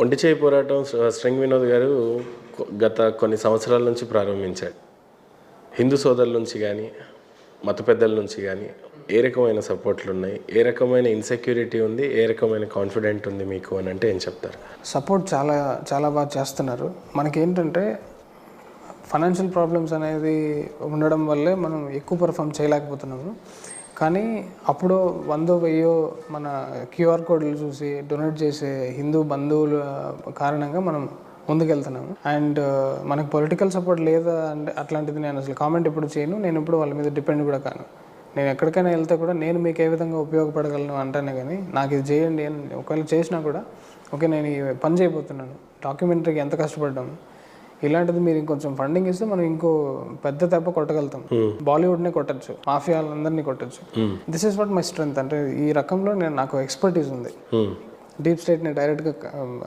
ఒంటి చేయి పోరాటం స్ట్రింగ్ వినోద్ గారు గత కొన్ని సంవత్సరాల నుంచి ప్రారంభించాడు. హిందూ సోదరుల నుంచి కానీ, మత పెద్దల నుంచి కానీ ఏ రకమైన సపోర్ట్లు ఉన్నాయి, ఏ రకమైన ఇన్సెక్యూరిటీ ఉంది, ఏ రకమైన కాన్ఫిడెంట్ ఉంది మీకు అని అంటే ఏం చెప్తారు? సపోర్ట్ చాలా చాలా బాగా చేస్తున్నారు. మనకేంటంటే ఫైనాన్షియల్ ప్రాబ్లమ్స్ అనేది ఉండడం వల్లే మనం ఎక్కువ పర్ఫామ్ చేయలేకపోతున్నాము. కానీ అప్పుడు 100,000 మన క్యూఆర్ కోడ్లు చూసి డొనేట్ చేసే హిందూ బంధువుల కారణంగా మనం ముందుకెళ్తున్నాము. అండ్ మనకు పొలిటికల్ సపోర్ట్ లేదా అంటే అట్లాంటిది నేను అసలు కామెంట్ ఎప్పుడు చేయను. నేను ఎప్పుడు వాళ్ళ మీద డిపెండ్ కూడా కాను. నేను ఎక్కడికైనా వెళ్తే కూడా నేను మీకు ఏ విధంగా ఉపయోగపడగలను అంటానే కానీ నాకు ఇది చేయండి అని ఒకవేళ చేసినా కూడా ఓకే నేను ఈ పని చేయబోతున్నాను, డాక్యుమెంటరీకి ఎంత కష్టపడ్డాము, ఇలాంటిది మీరు ఇంకొంచెం ఫండింగ్ ఇస్తే మనం ఇంకో పెద్ద దెబ్బ కొట్టగలుగుతాం. బాలీవుడ్నే కొట్టచ్చు, మాఫియాలందరినీ కొట్టచ్చు. This is what my strength. అంటే ఈ రకంలో నాకు ఎక్స్పర్టీస్ ఉంది. డీప్ స్టేట్ని డైరెక్ట్గా